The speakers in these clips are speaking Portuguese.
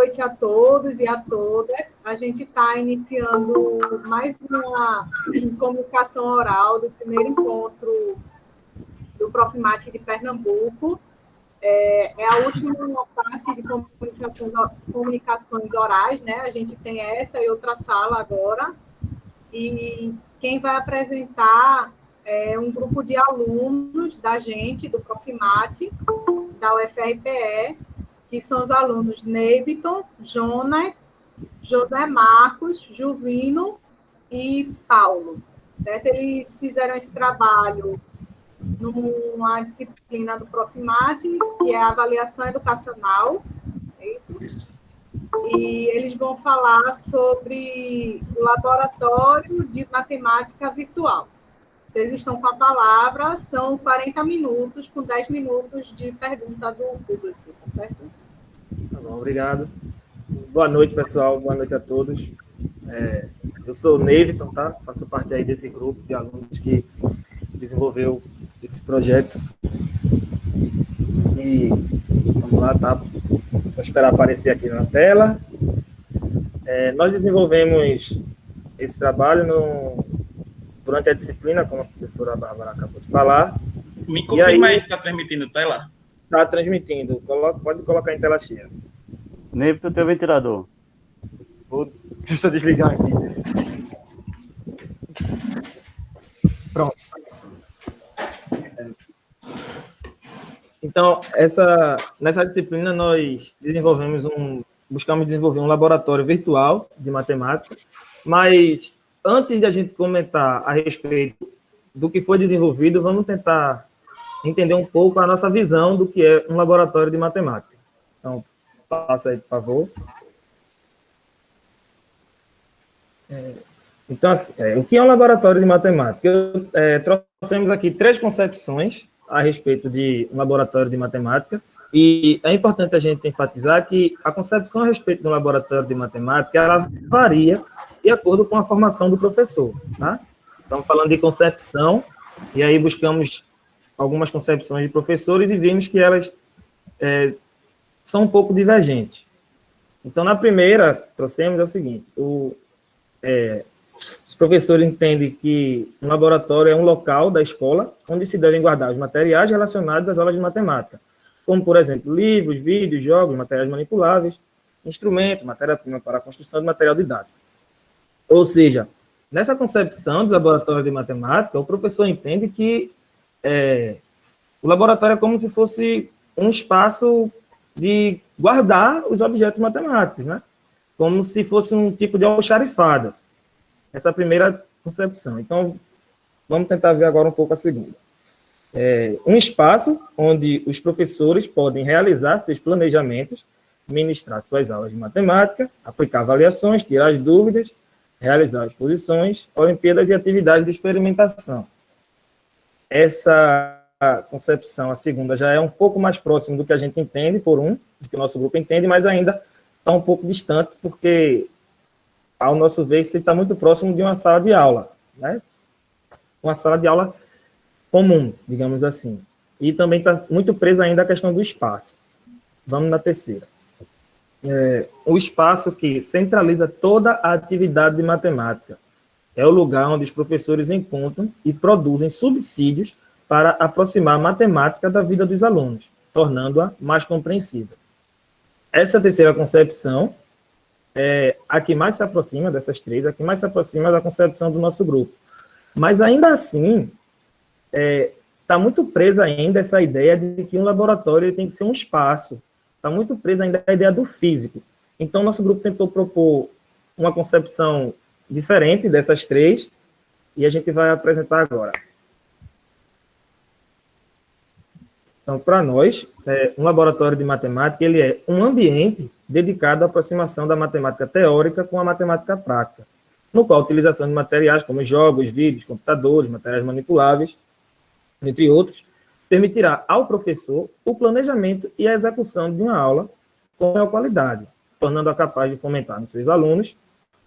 noite a todos e a todas. A gente está iniciando mais uma comunicação oral do primeiro encontro do Profimate de Pernambuco. É a última parte de comunicações orais, né? A gente tem essa e outra sala agora. E quem vai apresentar é um grupo de alunos da gente, do Profimate, da UFRPE, que são os alunos Neiviton, Jonas, José Marcos, Juvino e Paulo. Certo? Eles fizeram esse trabalho numa disciplina do Profimate, que é a avaliação educacional, é isso? E eles vão falar sobre o laboratório de matemática virtual. Vocês estão com a palavra, são 40 minutos, com 10 minutos de pergunta do público, tá certo? Tá bom, obrigado. Boa noite, pessoal, boa noite a todos. Eu sou o Neiviton, tá? Faço parte aí desse grupo de alunos que desenvolveu esse projeto. E vamos lá, tá? Só esperar aparecer aqui na tela. Nós desenvolvemos esse trabalho durante a disciplina, como a professora Bárbara acabou de falar. Me confirma aí se está transmitindo tela? Está transmitindo. Pode colocar em tela cheia. Neiviton, teu ventilador. Deixa eu desligar aqui. Pronto. Então, nessa disciplina, nós buscamos desenvolver um laboratório virtual de matemática, mas antes de a gente comentar a respeito do que foi desenvolvido, vamos tentar entender um pouco a nossa visão do que é um laboratório de matemática. Então, passa aí, por favor. Então, assim, o que é um laboratório de matemática? Trouxemos aqui 3 concepções a respeito de um laboratório de matemática, e é importante a gente enfatizar que a concepção a respeito de um laboratório de matemática, ela varia de acordo com a formação do professor, tá? Estamos falando de concepção, e aí buscamos algumas concepções de professores e vimos que elas são um pouco divergentes. Então, na primeira, trouxemos o seguinte: os professores entendem que um laboratório é um local da escola onde se devem guardar os materiais relacionados às aulas de matemática, como, por exemplo, livros, vídeos, jogos, materiais manipuláveis, instrumentos, matéria-prima para a construção de material didático. Ou seja, nessa concepção de laboratório de matemática, o professor entende que o laboratório é como se fosse um espaço de guardar os objetos matemáticos, né? Como se fosse um tipo de almoxarifado. Essa é a primeira concepção. Então, vamos tentar ver agora um pouco a segunda. Um espaço onde os professores podem realizar seus planejamentos, ministrar suas aulas de matemática, aplicar avaliações, tirar as dúvidas, realizar exposições, Olimpíadas e atividades de experimentação. Essa concepção, a segunda, já é um pouco mais próximo do que a gente entende, do que o nosso grupo entende, mas ainda está um pouco distante, porque, ao nosso ver, isso está muito próximo de uma sala de aula, né? Uma sala de aula comum, digamos assim. E também está muito presa ainda a questão do espaço. Vamos na terceira. O espaço que centraliza toda a atividade de matemática. É o lugar onde os professores encontram e produzem subsídios para aproximar a matemática da vida dos alunos, tornando-a mais compreensível. Essa terceira concepção é a que mais se aproxima dessas 3, a que mais se aproxima da concepção do nosso grupo. Mas, ainda assim, está muito presa ainda essa ideia de que um laboratório tem que ser um espaço. Está muito presa ainda a ideia do físico. Então, nosso grupo tentou propor uma concepção diferente dessas 3, e a gente vai apresentar agora. Então, para nós, um laboratório de matemática, ele é um ambiente dedicado à aproximação da matemática teórica com a matemática prática, no qual a utilização de materiais como jogos, vídeos, computadores, materiais manipuláveis, entre outros, permitirá ao professor o planejamento e a execução de uma aula com maior qualidade, tornando-a capaz de fomentar nos seus alunos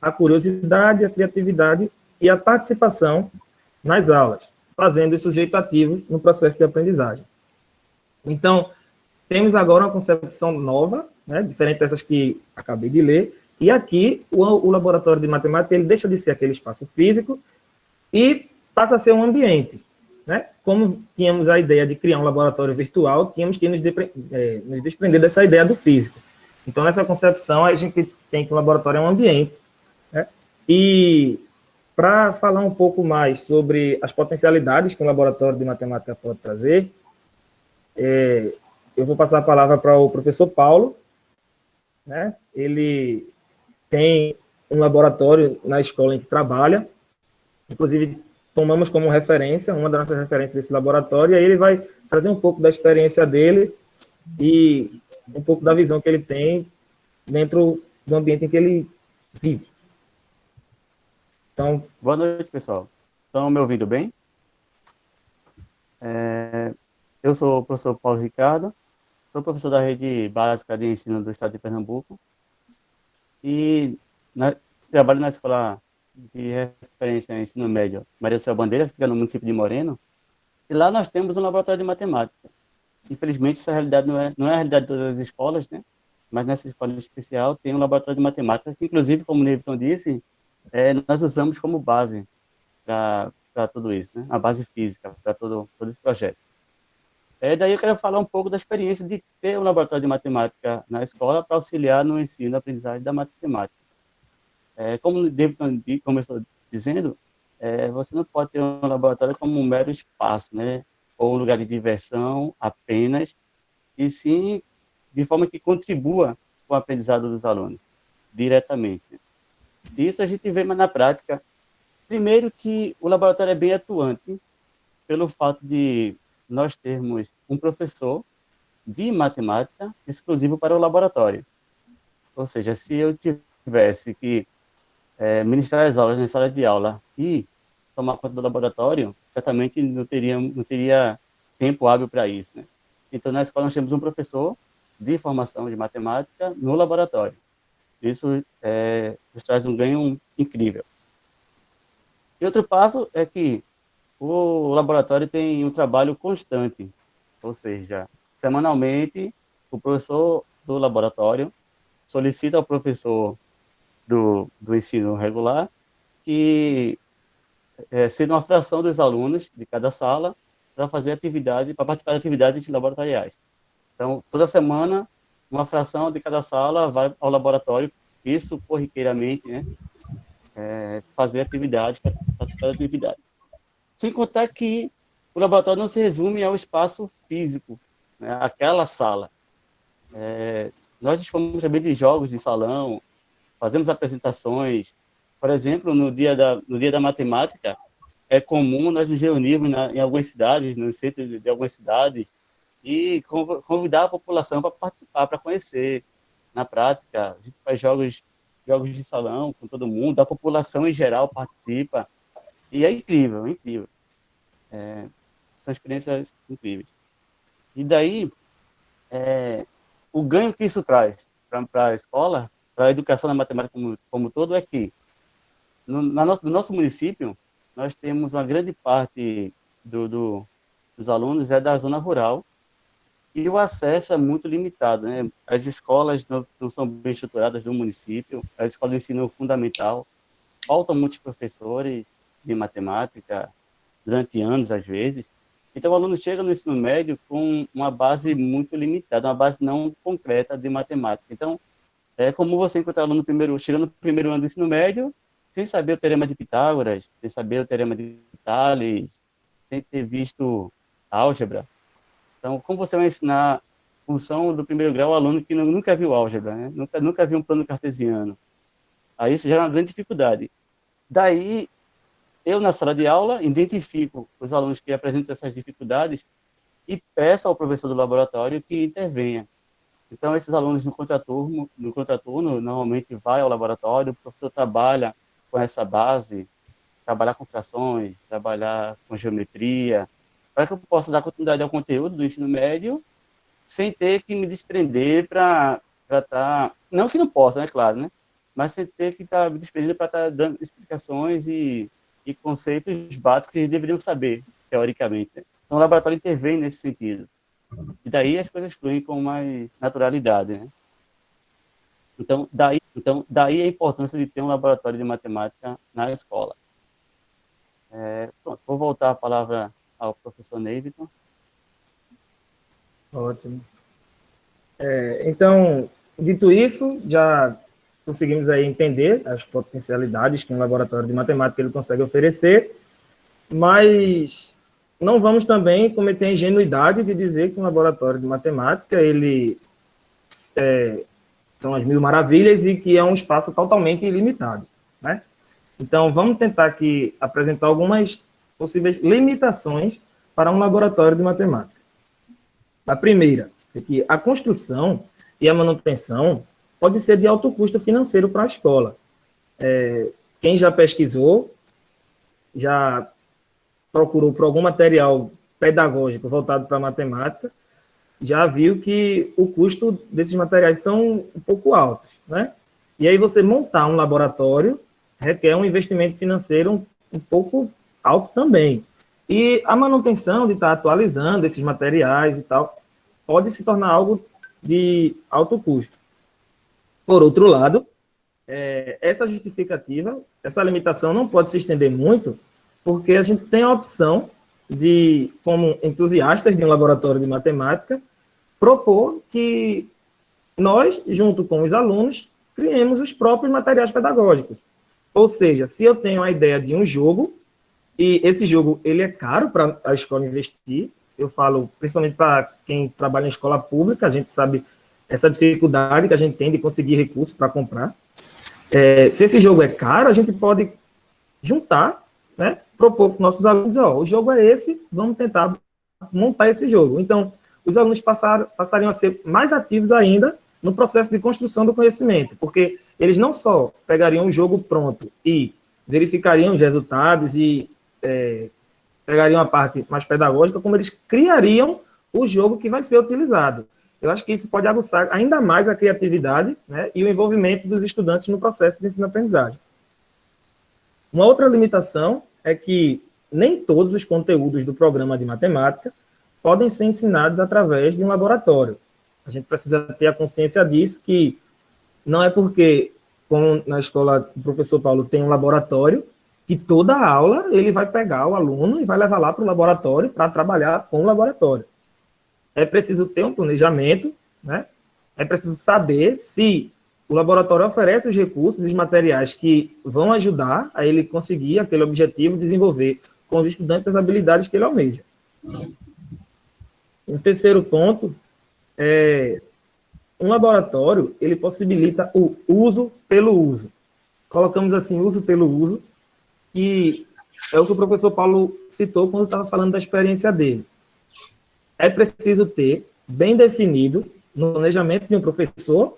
a curiosidade, a criatividade e a participação nas aulas, fazendo o sujeito ativo no processo de aprendizagem. Então, temos agora uma concepção nova, né, diferente dessas que acabei de ler, e aqui o laboratório de matemática ele deixa de ser aquele espaço físico e passa a ser um ambiente. Né? Como tínhamos a ideia de criar um laboratório virtual, tínhamos que nos desprender dessa ideia do físico. Então, nessa concepção, a gente tem que o laboratório é um ambiente. Né? E para falar um pouco mais sobre as potencialidades que um laboratório de matemática pode trazer, eu vou passar a palavra para o professor Paulo. Né? Ele tem um laboratório na escola em que trabalha, inclusive tomamos como referência, uma das nossas referências desse laboratório, e aí ele vai trazer um pouco da experiência dele e um pouco da visão que ele tem dentro do ambiente em que ele vive. Então, boa noite, pessoal. Estão me ouvindo bem? Eu sou o professor Paulo Ricardo, sou professor da rede básica de ensino do estado de Pernambuco e trabalho na escola de referência em ensino médio Maria do Céu Bandeira, fica no município de Moreno, e lá nós temos um laboratório de matemática. Infelizmente, essa realidade não é a realidade de todas as escolas, né? Mas nessa escola especial tem um laboratório de matemática, que inclusive, como o Neviton disse, nós usamos como base para tudo isso, né? A base física para todo esse projeto. Daí eu quero falar um pouco da experiência de ter um laboratório de matemática na escola para auxiliar no ensino e aprendizagem da matemática. Como o David começou dizendo, você não pode ter um laboratório como um mero espaço, né? Ou um lugar de diversão apenas, e sim de forma que contribua com o aprendizado dos alunos, diretamente. Isso a gente vê mais na prática. Primeiro que o laboratório é bem atuante, pelo fato de nós termos um professor de matemática exclusivo para o laboratório. Ou seja, se eu tivesse que ministrar as aulas na sala de aula e tomar conta do laboratório, certamente não teria tempo hábil para isso, né? Então, na escola, nós temos um professor de formação de matemática no laboratório. Isso nos traz um ganho incrível. E outro passo é que o laboratório tem um trabalho constante, ou seja, semanalmente, o professor do laboratório solicita ao professor do ensino regular que seja uma fração dos alunos de cada sala para participar de atividades laboratoriais. Então, toda semana, uma fração de cada sala vai ao laboratório, isso corriqueiramente, né? Fazer atividade, participar de atividade. Sem contar que o laboratório não se resume ao espaço físico, né? Aquela sala. Nós dispomos também de jogos de salão, fazemos apresentações. Por exemplo, no dia da matemática, é comum nós nos reunirmos em algumas cidades, no centro de algumas cidades, e convidar a população para participar, para conhecer. Na prática, a gente faz jogos de salão com todo mundo, a população em geral participa, e é incrível, é incrível. São experiências incríveis. E daí, o ganho que isso traz para a escola, para a educação da matemática como todo, é que no nosso município, nós temos uma grande parte dos alunos da zona rural, e o acesso é muito limitado, né? As escolas não são bem estruturadas no município, as escolas de ensino fundamental, faltam muitos professores de matemática durante anos, às vezes. Então, o aluno chega no ensino médio com uma base muito limitada, uma base não concreta de matemática. Então, é como você encontrar aluno chegando no primeiro ano do ensino médio, sem saber o teorema de Pitágoras, sem saber o teorema de Tales, sem ter visto álgebra. Então, como você vai ensinar função do primeiro grau ao aluno que nunca viu álgebra, né? Nunca viu um plano cartesiano? Aí isso gera uma grande dificuldade. Daí, eu, na sala de aula, identifico os alunos que apresentam essas dificuldades e peço ao professor do laboratório que intervenha. Então, esses alunos no contraturno, normalmente vai ao laboratório, o professor trabalha com essa base, trabalhar com frações, trabalhar com geometria, para que eu possa dar continuidade ao conteúdo do ensino médio, sem ter que me desprender para estar... Não que não possa, né, claro, né? Mas sem ter que estar me desprendendo para estar dando explicações e conceitos básicos que eles deveriam saber, teoricamente. Né? Então, o laboratório intervém nesse sentido. E daí as coisas fluem com mais naturalidade, né? Então, daí a importância de ter um laboratório de matemática na escola. Pronto, vou voltar a palavra ao professor Neiviton. Ótimo. Então, dito isso, já conseguimos aí entender as potencialidades que um laboratório de matemática ele consegue oferecer, mas não vamos também cometer a ingenuidade de dizer que um laboratório de matemática ele são as mil maravilhas e que é um espaço totalmente ilimitado, né? Então, vamos tentar aqui apresentar algumas possíveis limitações para um laboratório de matemática. A primeira é que a construção e a manutenção pode ser de alto custo financeiro para a escola. Quem já pesquisou, já procurou por algum material pedagógico voltado para a matemática, já viu que o custo desses materiais são um pouco altos, né? E aí você montar um laboratório requer um investimento financeiro um pouco alto também. E a manutenção de estar atualizando esses materiais e tal pode se tornar algo de alto custo. Por outro lado, essa justificativa, essa limitação não pode se estender muito, porque a gente tem a opção de, como entusiastas de um laboratório de matemática, propor que nós, junto com os alunos, criemos os próprios materiais pedagógicos. Ou seja, se eu tenho a ideia de um jogo, e esse jogo ele é caro para a escola investir, eu falo principalmente para quem trabalha em escola pública, a gente sabe essa dificuldade que a gente tem de conseguir recursos para comprar. Se esse jogo é caro, a gente pode juntar, né, propor para os nossos alunos, o jogo é esse, vamos tentar montar esse jogo. Então, os alunos passariam a ser mais ativos ainda no processo de construção do conhecimento, porque eles não só pegariam o jogo pronto e verificariam os resultados e pegariam a parte mais pedagógica, como eles criariam o jogo que vai ser utilizado. Eu acho que isso pode aguçar ainda mais a criatividade, né, e o envolvimento dos estudantes no processo de ensino-aprendizagem. Uma outra limitação é que nem todos os conteúdos do programa de matemática podem ser ensinados através de um laboratório. A gente precisa ter a consciência disso, que não é porque, como na escola o professor Paulo tem um laboratório, que toda aula ele vai pegar o aluno e vai levar lá para o laboratório para trabalhar com o laboratório. É preciso ter um planejamento, né? É preciso saber se o laboratório oferece os recursos, os materiais que vão ajudar a ele conseguir aquele objetivo, desenvolver com os estudantes as habilidades que ele almeja. Um terceiro ponto um laboratório, ele possibilita o uso pelo uso. Colocamos assim, uso pelo uso, que é o que o professor Paulo citou quando estava falando da experiência dele. É preciso ter bem definido no planejamento de um professor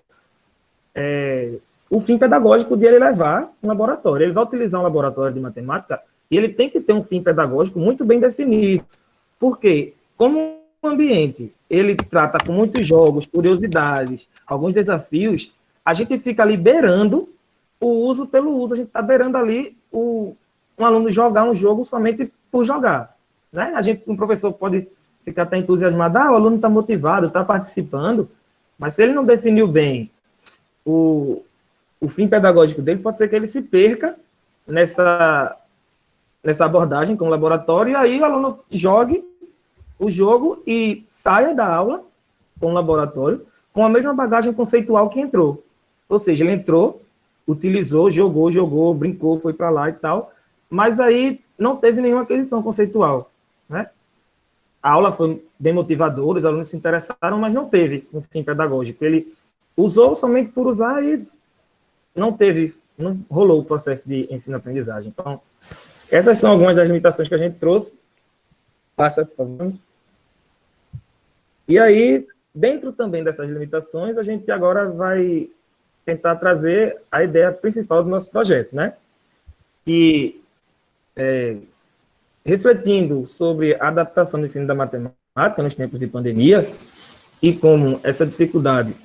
o fim pedagógico de ele levar um laboratório. Ele vai utilizar um laboratório de matemática e ele tem que ter um fim pedagógico muito bem definido. Porque, como o ambiente ele trata com muitos jogos, curiosidades, alguns desafios, a gente fica liberando o uso pelo uso. A gente está beirando ali um aluno jogar um jogo somente por jogar, né? Um professor pode ficar até entusiasmado, o aluno está motivado, está participando, mas se ele não definiu bem o fim pedagógico dele, pode ser que ele se perca nessa abordagem com o laboratório, e aí o aluno jogue o jogo e saia da aula com o laboratório com a mesma bagagem conceitual que entrou. Ou seja, ele entrou, utilizou, jogou, brincou, foi para lá e tal, mas aí não teve nenhuma aquisição conceitual, né? A aula foi bem motivadora, os alunos se interessaram, mas não teve um fim pedagógico. Ele usou somente por usar e não rolou o processo de ensino-aprendizagem. Então, essas são algumas das limitações que a gente trouxe. Passa, por favor. E aí, dentro também dessas limitações, a gente agora vai tentar trazer a ideia principal do nosso projeto, né? E, refletindo sobre a adaptação do ensino da matemática nos tempos de pandemia e como essa dificuldade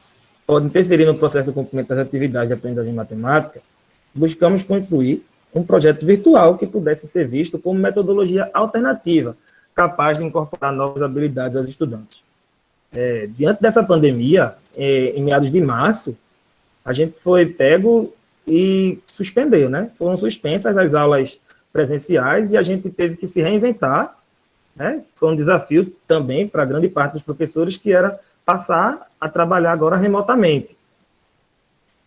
pode interferir no processo de cumprimento das atividades de aprendizagem matemática, buscamos construir um projeto virtual que pudesse ser visto como metodologia alternativa, capaz de incorporar novas habilidades aos estudantes. diante dessa pandemia, em meados de março, a gente foi pego e suspendeu, né? Foram suspensas as aulas presenciais e a gente teve que se reinventar, né? Foi um desafio também para grande parte dos professores, que era passar a trabalhar agora remotamente.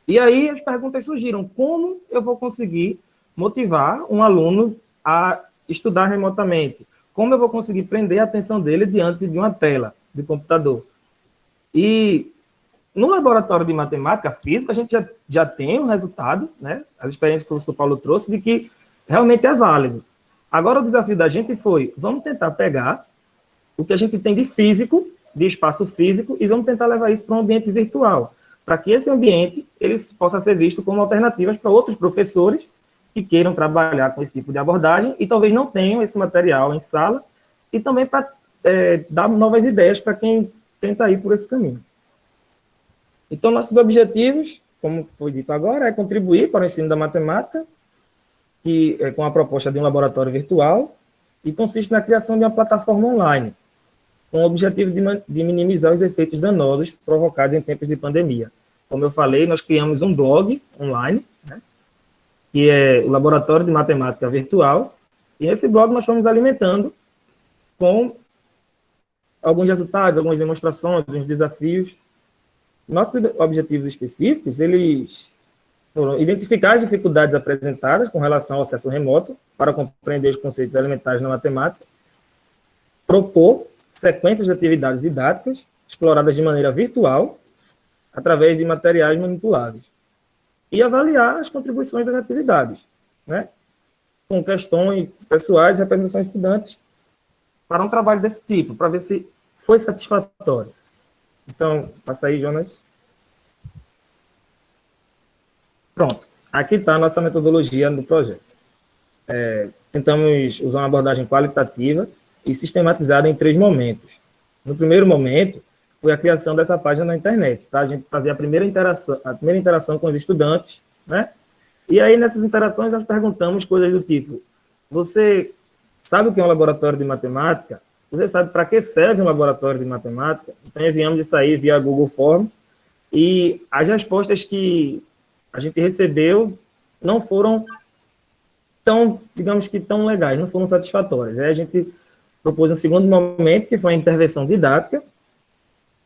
E aí as perguntas surgiram: como eu vou conseguir motivar um aluno a estudar remotamente? Como eu vou conseguir prender a atenção dele diante de uma tela de computador? E no laboratório de matemática física, a gente já tem um resultado, né? As experiências que o professor Paulo trouxe, de que realmente é válido. Agora, o desafio da gente foi: vamos tentar pegar o que a gente tem de físico, de espaço físico, e vamos tentar levar isso para um ambiente virtual, para que esse ambiente ele possa ser visto como alternativas para outros professores que queiram trabalhar com esse tipo de abordagem e talvez não tenham esse material em sala, e também para dar novas ideias para quem tenta ir por esse caminho. Então, nossos objetivos, como foi dito agora, é contribuir para o ensino da matemática, que é com a proposta de um laboratório virtual, e consiste na criação de uma plataforma online, com o objetivo de minimizar os efeitos danosos provocados em tempos de pandemia. Como eu falei, nós criamos um blog online, né, que é o Laboratório de Matemática Virtual, e esse blog nós fomos alimentando com alguns resultados, algumas demonstrações, alguns desafios. Nossos objetivos específicos, eles foram identificar as dificuldades apresentadas com relação ao acesso remoto para compreender os conceitos elementares na matemática, propor sequências de atividades didáticas exploradas de maneira virtual, através de materiais manipuláveis, e avaliar as contribuições das atividades, né, com questões pessoais e representações de estudantes, para um trabalho desse tipo, para ver se foi satisfatório. Então, passa aí, Jonas. Pronto. Aqui está a nossa metodologia do projeto. Tentamos usar uma abordagem qualitativa e sistematizada em 3 momentos. No primeiro momento, foi a criação dessa página na internet, para a gente fazer a primeira interação com os estudantes, né? E aí, nessas interações, nós perguntamos coisas do tipo: você sabe o que é um laboratório de matemática? Você sabe para que serve um laboratório de matemática? Então, enviamos isso aí via Google Forms, e as respostas que a gente recebeu não foram tão, digamos que tão legais, não foram satisfatórias. Aí a gente propôs um segundo momento, que foi a intervenção didática.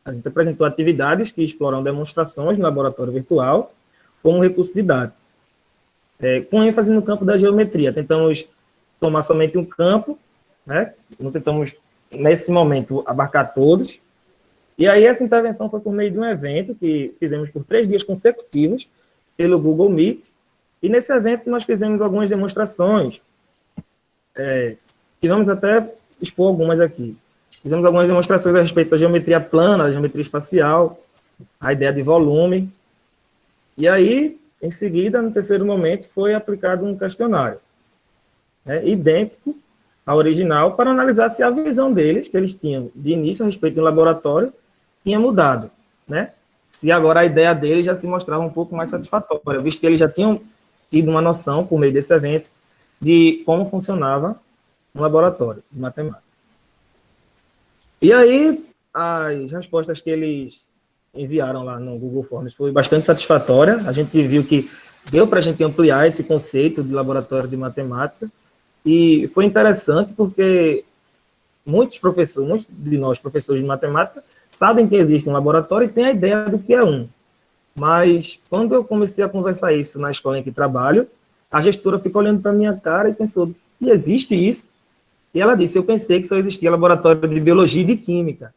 A gente apresentou atividades que exploram demonstrações no laboratório virtual como recurso didático, com ênfase no campo da geometria. Tentamos tomar somente um campo, né? Não tentamos, nesse momento, abarcar todos. E aí essa intervenção foi por meio de um evento que fizemos por 3 dias consecutivos pelo Google Meet. E nesse evento nós fizemos algumas demonstrações, que vamos até expor algumas aqui. Fizemos algumas demonstrações a respeito da geometria plana, da geometria espacial, a ideia de volume. E aí, em seguida, no terceiro momento, foi aplicado um questionário, né, idêntico ao original, para analisar se a visão deles, que eles tinham de início a respeito do laboratório, tinha mudado, né? Se agora a ideia deles já se mostrava um pouco mais satisfatória, visto que eles já tinham tido uma noção, por meio desse evento, de como funcionava um laboratório de matemática. E aí, as respostas que eles enviaram lá no Google Forms foi bastante satisfatória. A gente viu que deu para a gente ampliar esse conceito de laboratório de matemática, e foi interessante porque muitos de nós, professores de matemática, sabem que existe um laboratório e têm a ideia do que é um. Mas, quando eu comecei a conversar isso na escola em que trabalho, a gestora ficou olhando para a minha cara e pensou: e existe isso? E ela disse: eu pensei que só existia laboratório de biologia e de química.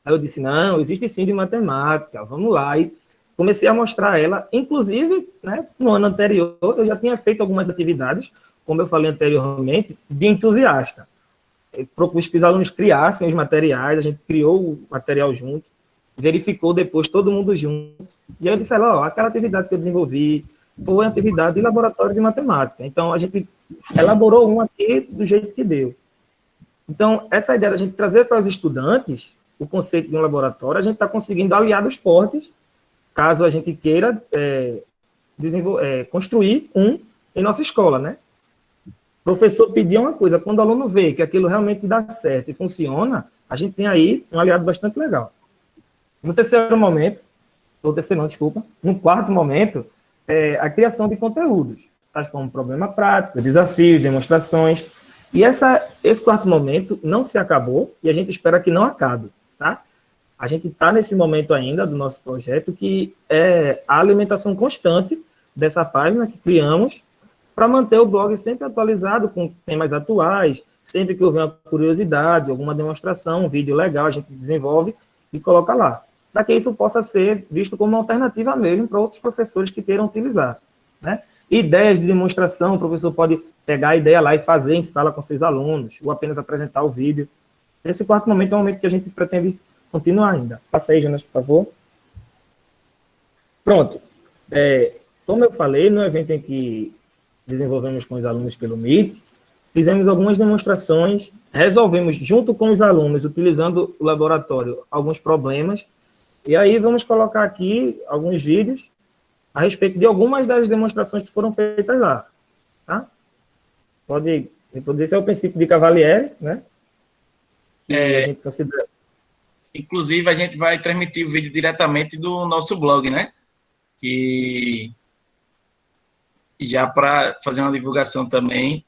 Aí eu disse: não, existe sim de matemática, vamos lá. E comecei a mostrar a ela, inclusive, né, no ano anterior, eu já tinha feito algumas atividades, como eu falei anteriormente, de entusiasta. Eu propus que os alunos criassem os materiais, a gente criou o material junto, verificou depois todo mundo junto, e aí eu disse: ó, aquela atividade que eu desenvolvi foi uma atividade de laboratório de matemática. Então, a gente elaborou um aqui do jeito que deu. Então, essa ideia da gente trazer para os estudantes o conceito de um laboratório, a gente está conseguindo aliados fortes, caso a gente queira construir um em nossa escola, né? O professor pedia uma coisa, quando o aluno vê que aquilo realmente dá certo e funciona, a gente tem aí um aliado bastante legal. No terceiro momento, ou terceiro não, desculpa, no quarto momento, a criação de conteúdos, tais como problema prático, desafios, demonstrações. E esse quarto momento não se acabou e a gente espera que não acabe, tá? A gente está nesse momento ainda do nosso projeto, que é a alimentação constante dessa página que criamos para manter o blog sempre atualizado com temas atuais. Sempre que houver uma curiosidade, alguma demonstração, um vídeo legal, a gente desenvolve e coloca lá, para que isso possa ser visto como uma alternativa mesmo para outros professores que queiram utilizar, né? Ideias de demonstração, o professor pode pegar a ideia lá e fazer em sala com seus alunos, ou apenas apresentar o vídeo. Esse quarto momento é um momento que a gente pretende continuar ainda. Passa aí, Jonas, por favor. Pronto. Como eu falei, no evento em que desenvolvemos com os alunos pelo Meet, fizemos algumas demonstrações, resolvemos junto com os alunos, utilizando o laboratório, alguns problemas, e aí vamos colocar aqui alguns vídeos a respeito de algumas das demonstrações que foram feitas lá. Tá? Pode reproduzir, esse é o princípio de Cavalieri, né? Que a gente considera. Inclusive, a gente vai transmitir o vídeo diretamente do nosso blog, né? Que já para fazer uma divulgação também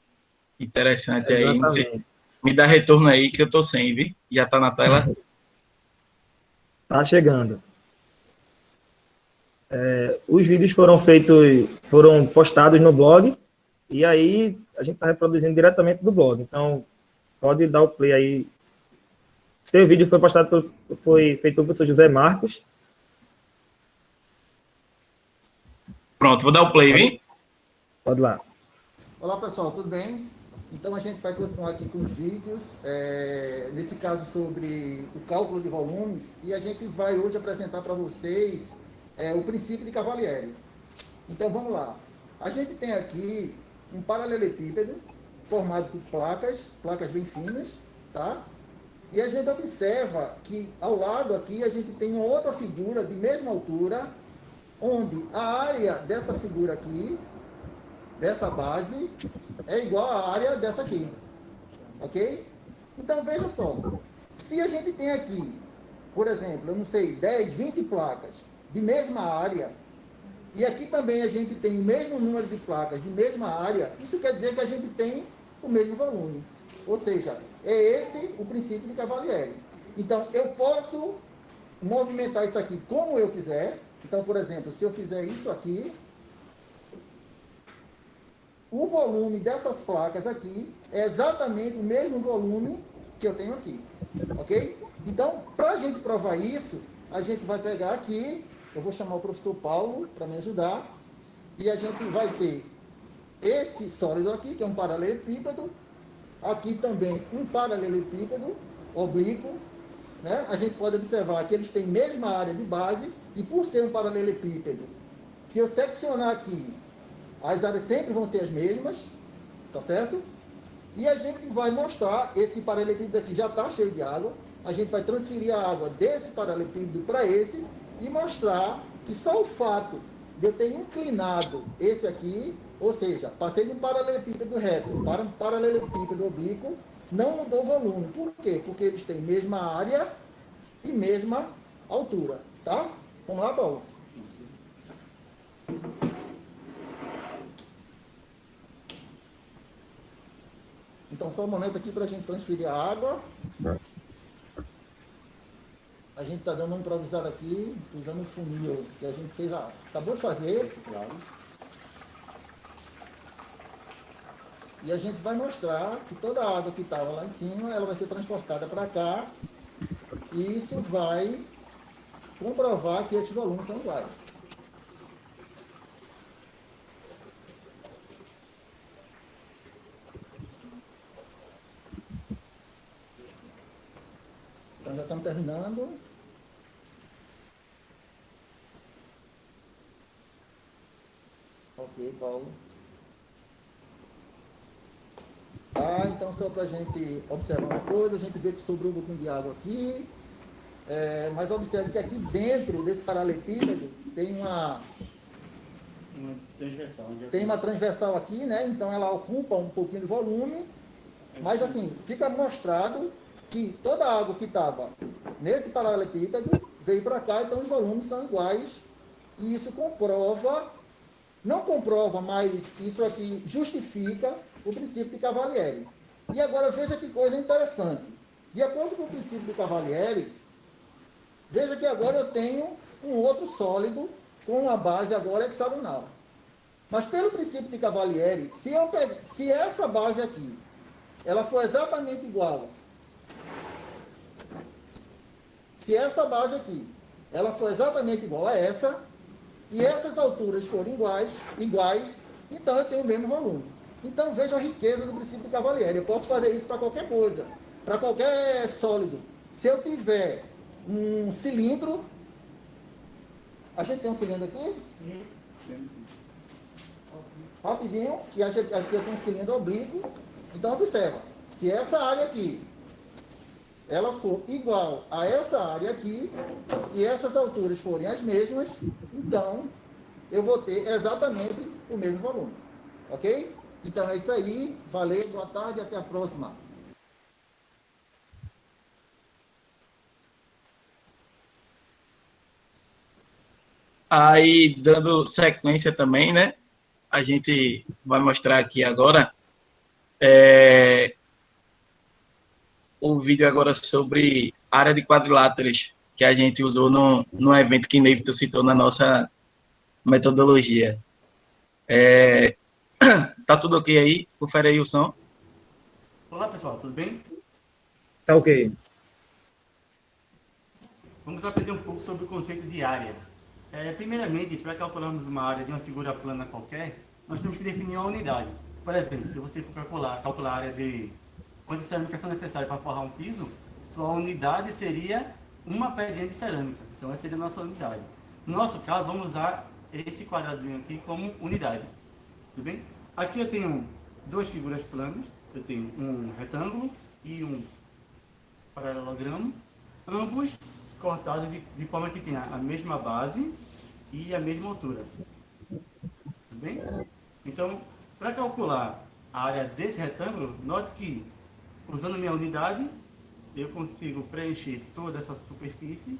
interessante. Exatamente. Aí. Me dá retorno aí que eu tô sem, viu? Já tá na tela? Tá chegando. Os vídeos foram postados no blog e aí a gente está reproduzindo diretamente do blog. Então, pode dar o play aí. Seu vídeo foi feito pelo professor José Marcos. Pronto, vou dar o play, hein? Pode lá. Olá, pessoal, tudo bem? Então, a gente vai continuar aqui com os vídeos, nesse caso sobre o cálculo de volumes, e a gente vai hoje apresentar para vocês o princípio de Cavalieri. Então, vamos lá. A gente tem aqui um paralelepípedo formado por placas bem finas, tá? E a gente observa que ao lado aqui a gente tem uma outra figura de mesma altura, onde a área dessa figura aqui, dessa base, é igual à área dessa aqui. Ok? Então, veja só. Se a gente tem aqui, por exemplo, eu não sei, 10, 20 placas de mesma área, e aqui também a gente tem o mesmo número de placas de mesma área, isso quer dizer que a gente tem o mesmo volume. Ou seja, é esse o princípio de Cavalieri. Então, eu posso movimentar isso aqui como eu quiser. Então, por exemplo, se eu fizer isso aqui, o volume dessas placas aqui é exatamente o mesmo volume que eu tenho aqui. Ok? Então, para a gente provar isso, a gente vai pegar aqui, eu vou chamar o professor Paulo para me ajudar, e a gente vai ter esse sólido aqui, que é um paralelepípedo, aqui também um paralelepípedo oblíquo, né? A gente pode observar que eles têm a mesma área de base, e por ser um paralelepípedo, se eu seccionar aqui, as áreas sempre vão ser as mesmas, tá certo? E a gente vai mostrar, esse paralelepípedo aqui já está cheio de água, a gente vai transferir a água desse paralelepípedo para esse, e mostrar que só o fato de eu ter inclinado esse aqui, ou seja, passei de um paralelepípedo reto para um paralelepípedo oblíquo, não mudou o volume. Por quê? Porque eles têm mesma área e mesma altura, tá? Vamos lá, Paulo. Então, só um momento aqui para a gente transferir a água. A gente está dando uma improvisada aqui, usando o funil que a gente fez, acabou de fazer. E a gente vai mostrar que toda a água que estava lá em cima, ela vai ser transportada para cá. E isso vai comprovar que esses volumes são iguais. Então, já estamos terminando. Ok, Paulo. Então só para a gente observar uma coisa, a gente vê que sobrou um pouquinho de água aqui, mas observe que aqui dentro desse paralelepípedo tem uma transversal aqui, né? Então ela ocupa um pouquinho de volume, mas assim, fica mostrado que toda a água que estava nesse paralelepípedo veio para cá, então os volumes são iguais, e isso comprova, não comprova, mas isso aqui justifica o princípio de Cavalieri. E agora veja que coisa interessante. De acordo com o princípio de Cavalieri, veja que agora eu tenho um outro sólido com uma base agora hexagonal. Mas pelo princípio de Cavalieri, se essa base aqui, ela for exatamente igual, se essa base aqui, ela for exatamente igual a essa, e essas alturas forem iguais, então eu tenho o mesmo volume. Então veja a riqueza do princípio de Cavalieri. Eu posso fazer isso para qualquer coisa, para qualquer sólido. Se eu tiver um cilindro, a gente tem um cilindro aqui? Sim, temos sim. Rapidinho, e aqui eu tenho um cilindro oblíquo. Então observa, se essa área aqui, ela for igual a essa área aqui, e essas alturas forem as mesmas, então eu vou ter exatamente o mesmo volume. Ok? Então é isso aí. Valeu, boa tarde, até a próxima. Aí, dando sequência também, né? A gente vai mostrar aqui agora o vídeo agora sobre área de quadriláteros, que a gente usou no evento que Neivton citou na nossa metodologia. Tá tudo ok aí? Confere aí o som. Olá, pessoal, tudo bem? Tá ok. Vamos aprender um pouco sobre o conceito de área. Primeiramente, para calcularmos uma área de uma figura plana qualquer, nós temos que definir uma unidade. Por exemplo, se você for calcular a área de quantas cerâmicas são necessárias para forrar um piso, sua unidade seria uma pedrinha de cerâmica. Então, essa seria a nossa unidade. No nosso caso, vamos usar este quadradinho aqui como unidade. Tudo bem? Aqui eu tenho duas figuras planas. Eu tenho um retângulo e um paralelogramo, ambos cortados de forma que tenha a mesma base e a mesma altura. Tudo bem? Então, para calcular a área desse retângulo, note que, usando minha unidade, eu consigo preencher toda essa superfície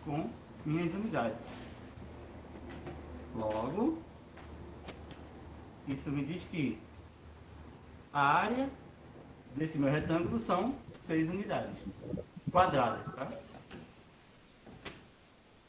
com minhas unidades. Logo, isso me diz que a área desse meu retângulo são 6 unidades quadradas, tá?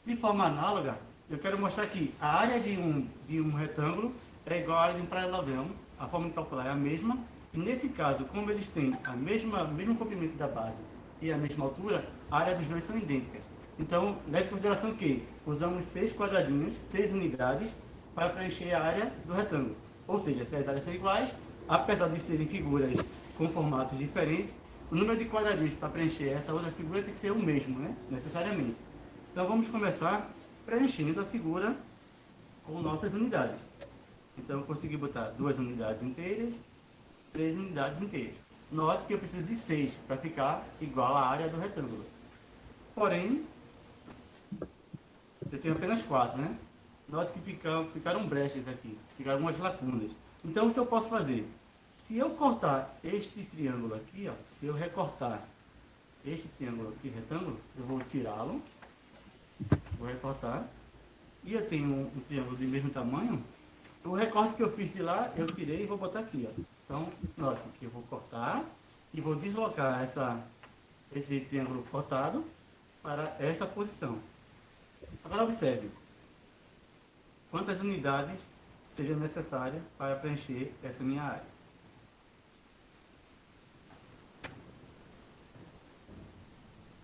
De forma análoga, eu quero mostrar que a área de um retângulo é igual à área de um paralelogramo. A forma de calcular é a mesma. E nesse caso, como eles têm o mesmo comprimento da base e a mesma altura, a área dos dois são idênticas. Então, leve em consideração que usamos 6 quadradinhos, 6 unidades, para preencher a área do retângulo. Ou seja, se as áreas são iguais, apesar de serem figuras com formatos diferentes, o número de quadradinhos para preencher essa outra figura tem que ser o mesmo, né? Necessariamente. Então vamos começar preenchendo a figura com nossas unidades. Então eu consegui botar 2 unidades inteiras, 3 unidades inteiras. Note que eu preciso de 6 para ficar igual à área do retângulo. Porém, eu tenho apenas 4, né? Note que ficaram brechas aqui, ficaram algumas lacunas. Então o que eu posso fazer? Se eu cortar este triângulo aqui, ó, se eu recortar este triângulo aqui, retângulo, eu vou tirá-lo, vou recortar, e eu tenho um triângulo de mesmo tamanho, o recorte que eu fiz de lá, eu tirei e vou botar aqui, ó. Então, note que eu vou cortar e vou deslocar esse triângulo cortado para esta posição. Agora observe quantas unidades seriam necessárias para preencher essa minha área.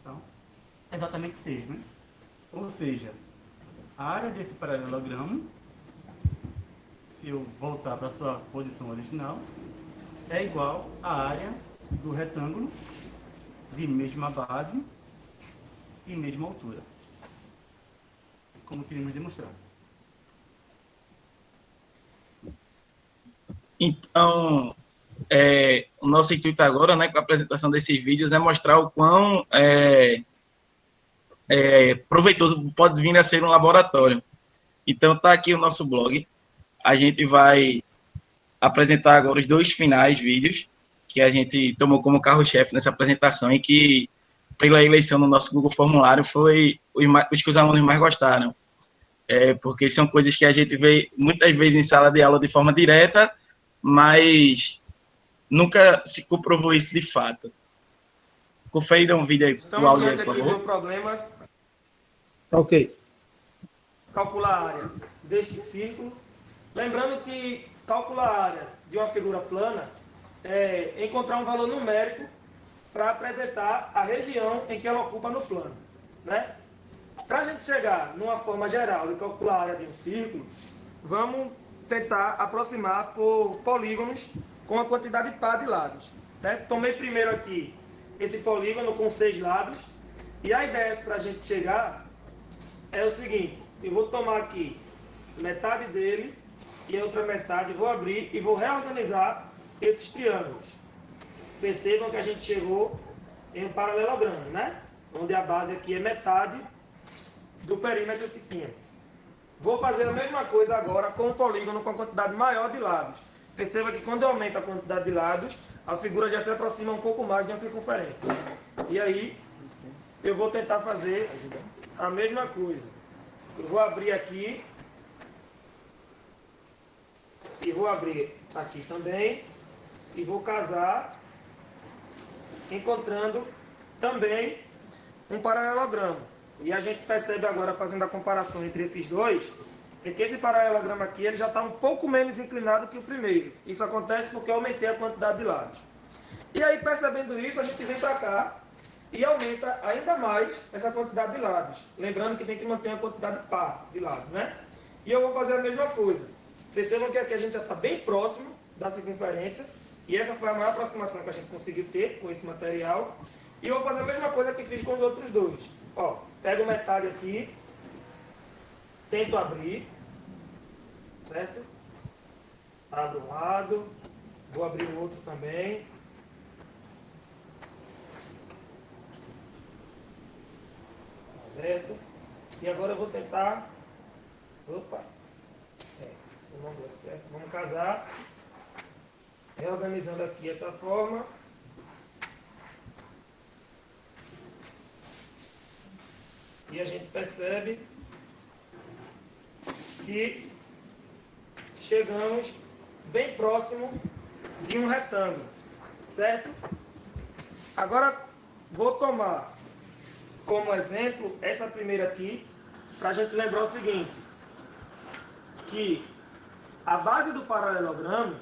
Então, exatamente 6, né? Ou seja, a área desse paralelogramo, se eu voltar para a sua posição original, é igual à área do retângulo de mesma base e mesma altura, como queríamos demonstrar. Então, o nosso intuito agora, né, com a apresentação desses vídeos, é mostrar o quão proveitoso pode vir a ser um laboratório. Então, está aqui o nosso blog. A gente vai apresentar agora os 2 finais vídeos que a gente tomou como carro-chefe nessa apresentação e que, pela eleição no nosso Google Formulário, foi os que os alunos mais gostaram. Porque são coisas que a gente vê muitas vezes em sala de aula de forma direta, mas nunca se comprovou isso de fato. Confira um vídeo aí do áudio aí, por favor. Estamos diante aqui do problema. Tá ok. Calcular a área deste círculo. Lembrando que calcular a área de uma figura plana é encontrar um valor numérico para apresentar a região em que ela ocupa no plano, né? Para a gente chegar numa forma geral de calcular a área de um círculo, vamos tentar aproximar por polígonos com a quantidade par de lados, né? Tomei primeiro aqui esse polígono com 6 lados, e a ideia para a gente chegar é o seguinte: eu vou tomar aqui metade dele e a outra metade, vou abrir e vou reorganizar esses triângulos. Percebam que a gente chegou em um paralelogramo, né? Onde a base aqui é metade do perímetro que tinha. Vou fazer a mesma coisa agora com o polígono com a quantidade maior de lados. Perceba que quando eu aumento a quantidade de lados, a figura já se aproxima um pouco mais de uma circunferência. E aí, eu vou tentar fazer a mesma coisa. Eu vou abrir aqui. E vou abrir aqui também. E vou casar, encontrando também um paralelogramo. E a gente percebe agora, fazendo a comparação entre esses dois, é que esse paralelogramo aqui ele já está um pouco menos inclinado que o primeiro. Isso acontece porque eu aumentei a quantidade de lados. E aí, percebendo isso, a gente vem para cá e aumenta ainda mais essa quantidade de lados. Lembrando que tem que manter a quantidade par de lados, né? E eu vou fazer a mesma coisa. Percebam que aqui a gente já está bem próximo da circunferência. E essa foi a maior aproximação que a gente conseguiu ter com esse material. E eu vou fazer a mesma coisa que fiz com os outros dois. Ó, pego metade aqui, tento abrir, certo? Abro um lado, vou abrir o outro também. Aberto. E agora eu vou tentar... Opa! Não deu certo. Vamos casar. Reorganizando aqui essa forma. E a gente percebe que chegamos bem próximo de um retângulo, certo? Agora vou tomar como exemplo essa primeira aqui, para a gente lembrar o seguinte, que a base do paralelogramo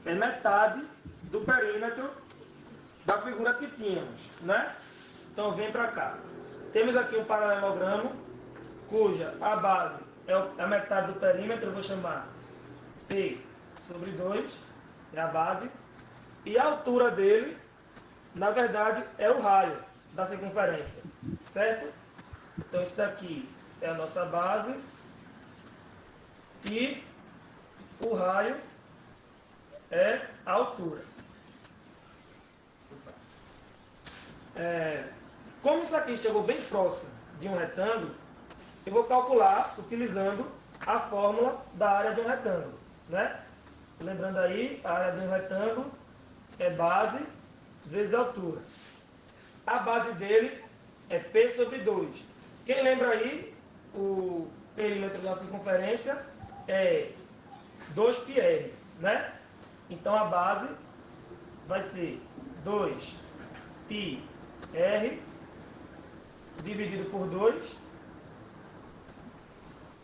é metade do perímetro da figura que tínhamos, né? Então vem para cá. Temos aqui um paralelogramo cuja a base é a metade do perímetro, eu vou chamar P sobre 2, é a base, e a altura dele, na verdade, é o raio da circunferência, certo? Então isso daqui é a nossa base e o raio é a altura. Como isso aqui chegou bem próximo de um retângulo, eu vou calcular utilizando a fórmula da área de um retângulo, né? Lembrando aí, a área de um retângulo é base vezes altura. A base dele é P sobre 2. Quem lembra aí, o perímetro da circunferência é 2πr, né? Então a base vai ser 2πr dividido por 2,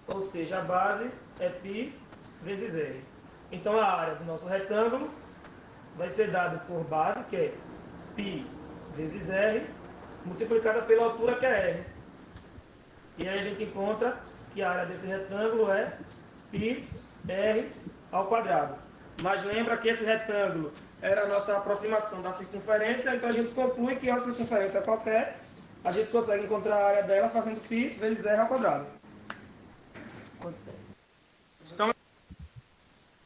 ou seja, a base é π vezes r. Então a área do nosso retângulo vai ser dada por base, que é π vezes r, multiplicada pela altura, que é r. E aí a gente encontra que a área desse retângulo é πr ao quadrado. Mas lembra que esse retângulo era a nossa aproximação da circunferência, então a gente conclui que a circunferência qualquer, a gente consegue encontrar a área dela fazendo π vezes r ao quadrado. Então...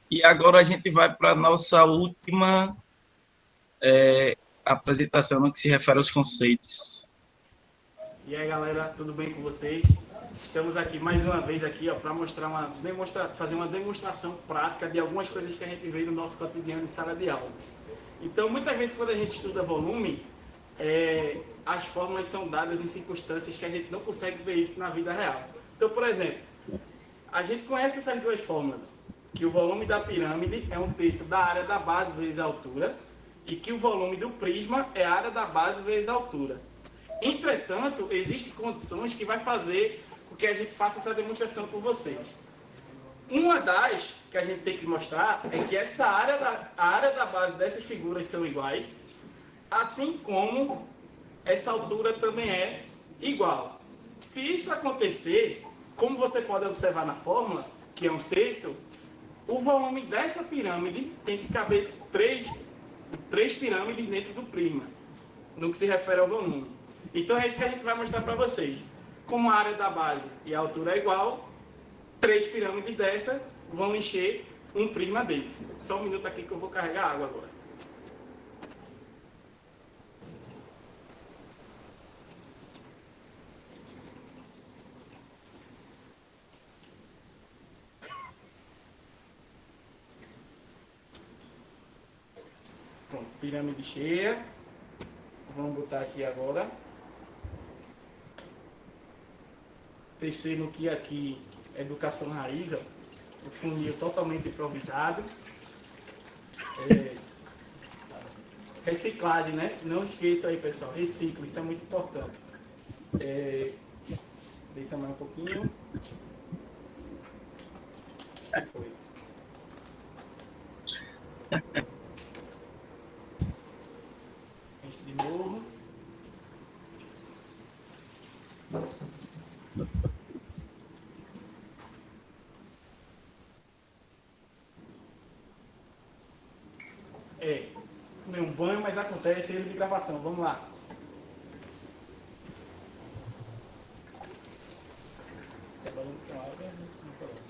E agora a gente vai para a nossa última apresentação no que se refere aos conceitos. E aí, galera, tudo bem com vocês? Estamos aqui mais uma vez aqui, para fazer uma demonstração prática de algumas coisas que a gente vê no nosso cotidiano em sala de aula. Então, muitas vezes quando a gente estuda volume, as fórmulas são dadas em circunstâncias que a gente não consegue ver isso na vida real. Então, por exemplo, a gente conhece essas duas fórmulas, que o volume da pirâmide é 1/3 da área da base vezes a altura, e que o volume do prisma é a área da base vezes a altura. Entretanto, existem condições que vai fazer com que a gente faça essa demonstração por vocês. Uma das que a gente tem que mostrar é que a área da base dessas figuras são iguais, assim como essa altura também é igual. Se isso acontecer, como você pode observar na fórmula, que é 1/3, o volume dessa pirâmide tem que caber três pirâmides dentro do prisma, no que se refere ao volume. Então é isso que a gente vai mostrar para vocês. Como a área da base e a altura é igual, 3 pirâmides dessa vão encher um prisma desse. Só um minuto aqui que eu vou carregar água agora. Pronto, pirâmide cheia. Vamos botar aqui agora. Percebam que aqui é educação raiz, ó, o funil totalmente improvisado. Reciclagem, né? Não esqueça aí, pessoal, recicla, isso é muito importante. Deixa mais um pouquinho. Foi. Enche de novo. Tomei um banho, mas acontece erro de gravação. Vamos lá. Trabalhando com água, não coloca.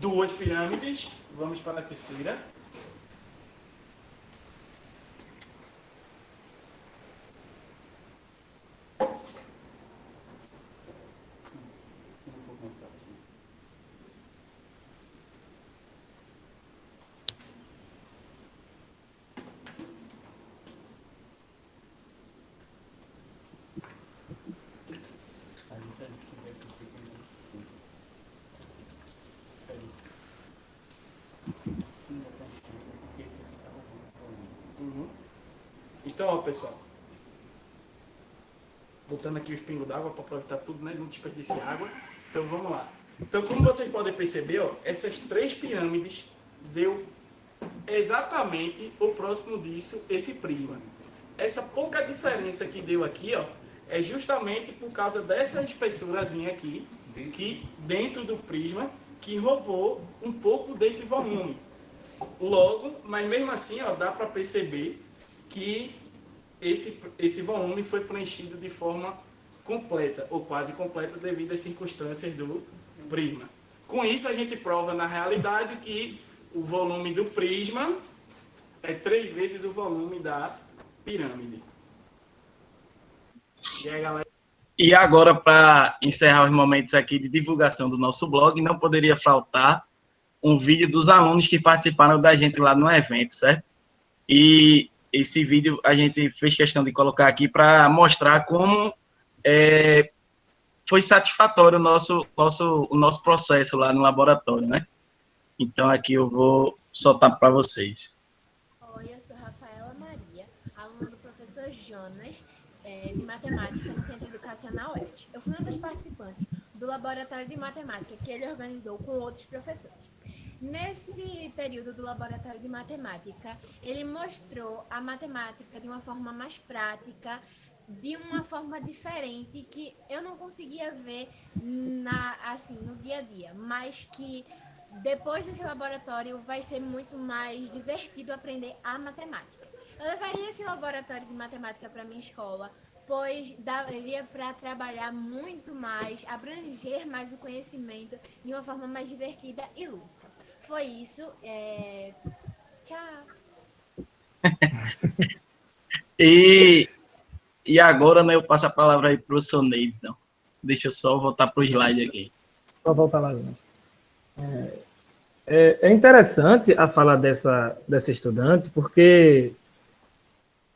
Duas pirâmides. Vamos para a terceira. Então, ó, pessoal, botando aqui os pingos d'água para aproveitar tudo, né? Não desperdiciar água. Então, vamos lá. Então, como vocês podem perceber, ó, essas 3 pirâmides deu exatamente o próximo disso, esse prisma. Essa pouca diferença que deu aqui, ó, é justamente por causa dessa espessurazinha aqui, que dentro do prisma, que roubou um pouco desse volume. Logo, mas mesmo assim, ó, dá para perceber que esse volume foi preenchido de forma completa, ou quase completa, devido às circunstâncias do prisma. Com isso, a gente prova na realidade que o volume do prisma é 3 vezes o volume da pirâmide. E aí, galera? E agora, para encerrar os momentos aqui de divulgação do nosso blog, não poderia faltar um vídeo dos alunos que participaram da gente lá no evento, certo? E esse vídeo a gente fez questão de colocar aqui para mostrar como foi satisfatório o nosso processo lá no laboratório, né? Então, aqui eu vou soltar para vocês. Oi, eu sou Rafaela Maria, aluna do professor Jonas, de matemática no Centro Educacional ET. Eu fui uma das participantes do laboratório de matemática que ele organizou com outros professores. Nesse período do laboratório de matemática, ele mostrou a matemática de uma forma mais prática, de uma forma diferente, que eu não conseguia ver no dia a dia, mas que depois desse laboratório vai ser muito mais divertido aprender a matemática. Eu levaria esse laboratório de matemática para minha escola, pois daria para trabalhar muito mais, abranger mais o conhecimento de uma forma mais divertida e lúdica. Foi isso. Tchau. E agora, né, eu passo a palavra aí para o professor Neiva, então. Deixa eu só voltar para o slide aqui. Só voltar lá, gente. É interessante a fala dessa estudante, porque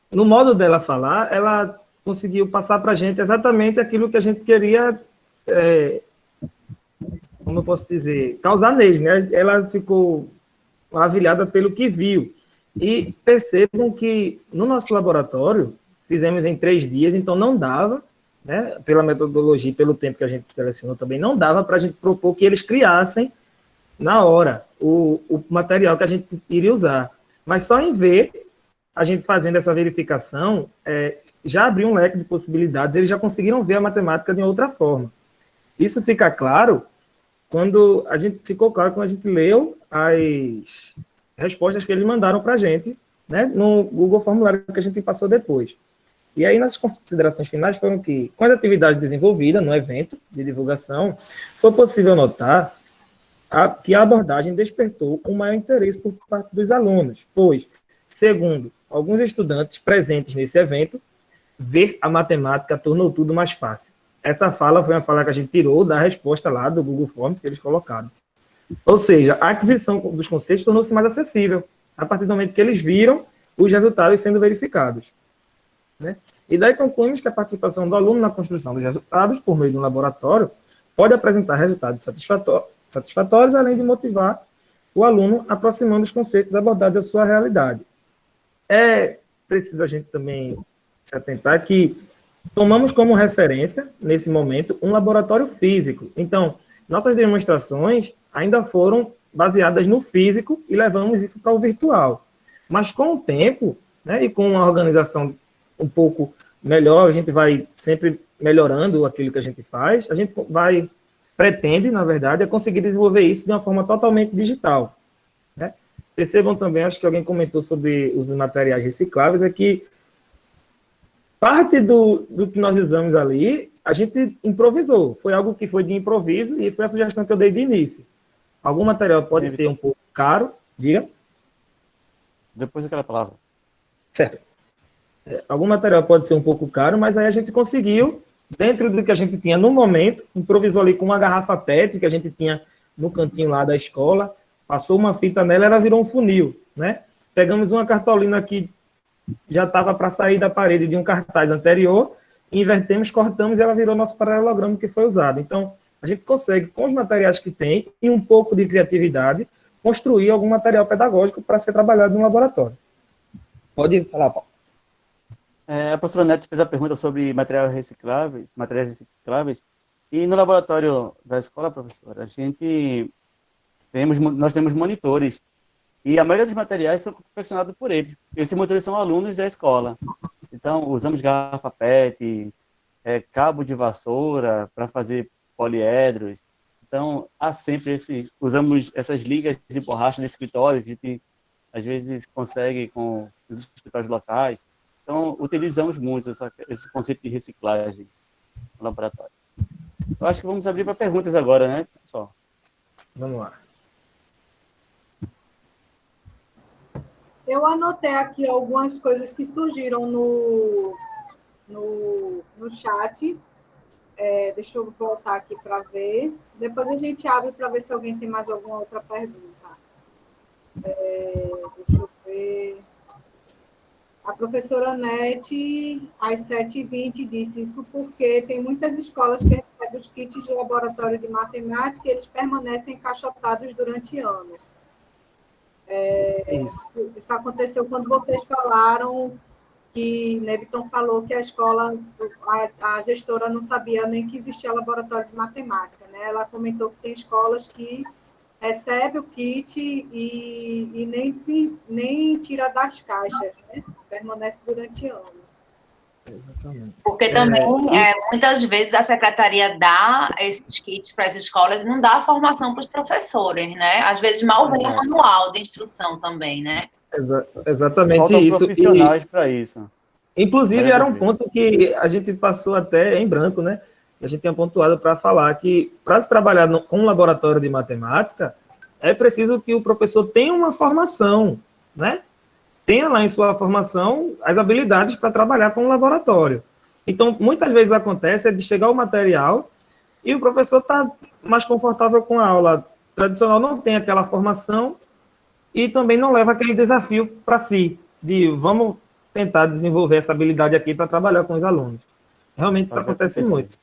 no modo dela falar, ela conseguiu passar para a gente exatamente aquilo que a gente queria, como eu posso dizer, causar neles, né? Ela ficou maravilhada pelo que viu. E percebam que no nosso laboratório, fizemos em 3 dias, então não dava, né, pela metodologia e pelo tempo que a gente selecionou também, não dava para a gente propor que eles criassem na hora o material que a gente iria usar. Mas só em ver a gente fazendo essa verificação, já abriu um leque de possibilidades, eles já conseguiram ver a matemática de outra forma. Isso fica claro quando a gente leu as respostas que eles mandaram para a gente, né, no Google Formulário que a gente passou depois. E aí, nossas considerações finais foram que, com as atividades desenvolvidas no evento de divulgação, foi possível notar que a abordagem despertou um maior interesse por parte dos alunos, pois, segundo alguns estudantes presentes nesse evento, ver a matemática tornou tudo mais fácil. Essa fala foi uma fala que a gente tirou da resposta lá do Google Forms que eles colocaram. Ou seja, a aquisição dos conceitos tornou-se mais acessível, a partir do momento que eles viram os resultados sendo verificados, né? E daí concluímos que a participação do aluno na construção dos resultados, por meio de um laboratório, pode apresentar resultados satisfatórios, além de motivar o aluno aproximando os conceitos abordados à sua realidade. É preciso a gente também se atentar que tomamos como referência, nesse momento, um laboratório físico. Então, nossas demonstrações ainda foram baseadas no físico e levamos isso para o virtual. Mas com o tempo, né, e com uma organização um pouco melhor, a gente vai sempre melhorando aquilo que a gente faz, a gente pretende, na verdade, conseguir desenvolver isso de uma forma totalmente digital, né? Percebam também, acho que alguém comentou sobre os materiais recicláveis, é que parte do que nós usamos ali, a gente improvisou, foi algo que foi de improviso e foi a sugestão que eu dei de início. Algum material pode ser um pouco caro, diga. Depois daquela palavra. Certo. Algum material pode ser um pouco caro, mas aí a gente conseguiu, dentro do que a gente tinha no momento, improvisou ali com uma garrafa PET que a gente tinha no cantinho lá da escola, passou uma fita nela, ela virou um funil, né? Pegamos uma cartolina que já estava para sair da parede de um cartaz anterior, invertemos, cortamos e ela virou nosso paralelogramo que foi usado. Então, a gente consegue, com os materiais que tem e um pouco de criatividade, construir algum material pedagógico para ser trabalhado no laboratório. Pode falar, Paulo. A professora Neto fez a pergunta sobre materiais recicláveis, e no laboratório da escola, professora, nós temos monitores, e a maioria dos materiais são confeccionados por eles. Esses monitores são alunos da escola. Então, usamos garrafa PET, cabo de vassoura para fazer poliedros. Então, usamos essas ligas de borracha no escritório, a gente às vezes consegue com os escritórios locais. Então, utilizamos muito esse conceito de reciclagem no laboratório. Eu acho que vamos abrir para perguntas agora, né, pessoal? Vamos lá. Eu anotei aqui algumas coisas que surgiram no chat. Deixa eu voltar aqui para ver. Depois a gente abre para ver se alguém tem mais alguma outra pergunta. Deixa eu ver. A professora Nete, às 7h20, disse isso porque tem muitas escolas que recebem os kits de laboratório de matemática e eles permanecem encaixotados durante anos. Isso aconteceu quando vocês falaram que Nebiton falou que a escola, a gestora não sabia nem que existia laboratório de matemática, né? Ela comentou que tem escolas que recebe o kit e nem tira das caixas, né? Permanece durante anos. Exatamente. Porque também, muitas vezes, a secretaria dá esses kits para as escolas e não dá a formação para os professores, né? Às vezes, mal vem o manual de instrução também, né? Exatamente. Faltam isso. Profissionais para isso. Inclusive, era um ponto que a gente passou até em branco, né? A gente tinha pontuado para falar que, para se trabalhar com um laboratório de matemática, é preciso que o professor tenha uma formação, né? tenha lá em sua formação as habilidades para trabalhar com o laboratório. Então, muitas vezes acontece de chegar o material e o professor está mais confortável com a aula tradicional, não tem aquela formação e também não leva aquele desafio para si, de vamos tentar desenvolver essa habilidade aqui para trabalhar com os alunos. Realmente isso acontece muito.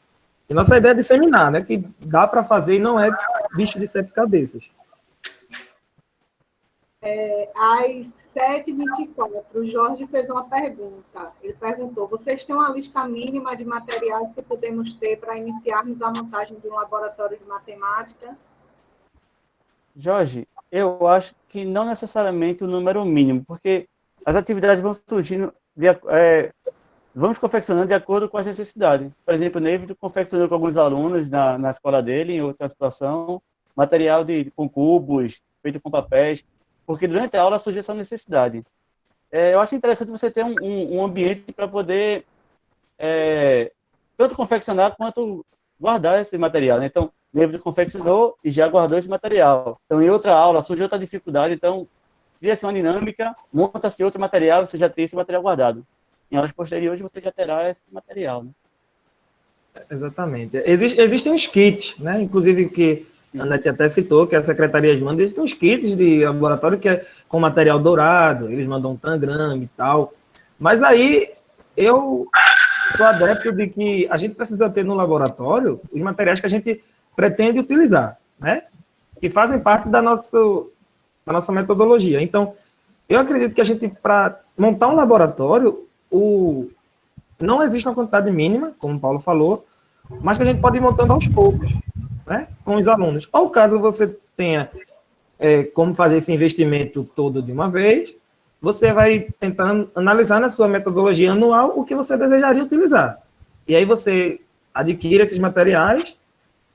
E nossa ideia é disseminar, né, que dá para fazer e não é bicho de 7 cabeças. Às 7h24, o Jorge fez uma pergunta. Ele perguntou, vocês têm uma lista mínima de materiais que podemos ter para iniciarmos a montagem de um laboratório de matemática? Jorge, eu acho que não necessariamente o número mínimo, porque as atividades vão surgindo, vamos confeccionando de acordo com as necessidades. Por exemplo, o Neivido confeccionou com alguns alunos na escola dele, em outra situação, material com cubos, feito com papéis, porque durante a aula surgiu essa necessidade. Eu acho interessante você ter um ambiente para poder tanto confeccionar quanto guardar esse material, né? Então, o Neivido confeccionou e já guardou esse material. Então, em outra aula, surgiu outra dificuldade, então, cria-se uma dinâmica, monta-se outro material, você já tem esse material guardado. Em aulas posteriores, você já terá esse material, né? Exatamente. Existem os kits, né? Inclusive que a Anete até citou, que a secretaria manda, existem uns kits de laboratório que é com material dourado, eles mandam um tangram e tal. Mas aí eu sou adepto de que a gente precisa ter no laboratório os materiais que a gente pretende utilizar, né? Que fazem parte da nossa metodologia. Então, eu acredito que a gente, para montar um laboratório, não existe uma quantidade mínima, como o Paulo falou, mas que a gente pode ir montando aos poucos, né, com os alunos. Ou caso você tenha como fazer esse investimento todo de uma vez, você vai tentar analisar na sua metodologia anual o que você desejaria utilizar. E aí você adquire esses materiais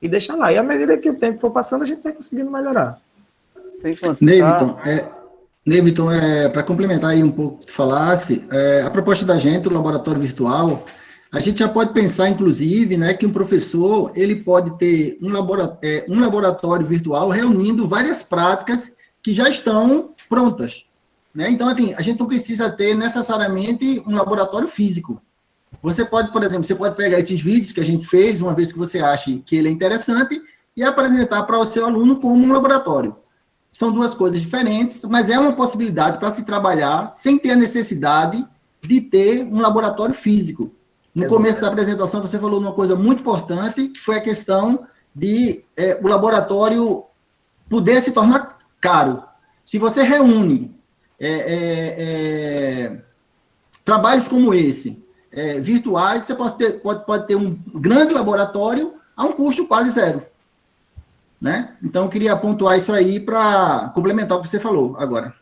e deixa lá. E à medida que o tempo for passando, a gente vai conseguindo melhorar. Neiviton, para complementar aí um pouco que tu falasse, a proposta da gente, o laboratório virtual, a gente já pode pensar, inclusive, né, que um professor, ele pode ter um laboratório virtual reunindo várias práticas que já estão prontas, né? Então, assim, a gente não precisa ter necessariamente um laboratório físico. Você pode, por exemplo, pegar esses vídeos que a gente fez, uma vez que você ache que ele é interessante, e apresentar para o seu aluno como um laboratório. São duas coisas diferentes, mas é uma possibilidade para se trabalhar sem ter a necessidade de ter um laboratório físico. No começo da apresentação, você falou uma coisa muito importante, que foi a questão de o laboratório poder se tornar caro. Se você reúne trabalhos como esse, virtuais, você pode ter um grande laboratório a um custo quase zero. Né? Então, eu queria pontuar isso aí para complementar o que você falou agora.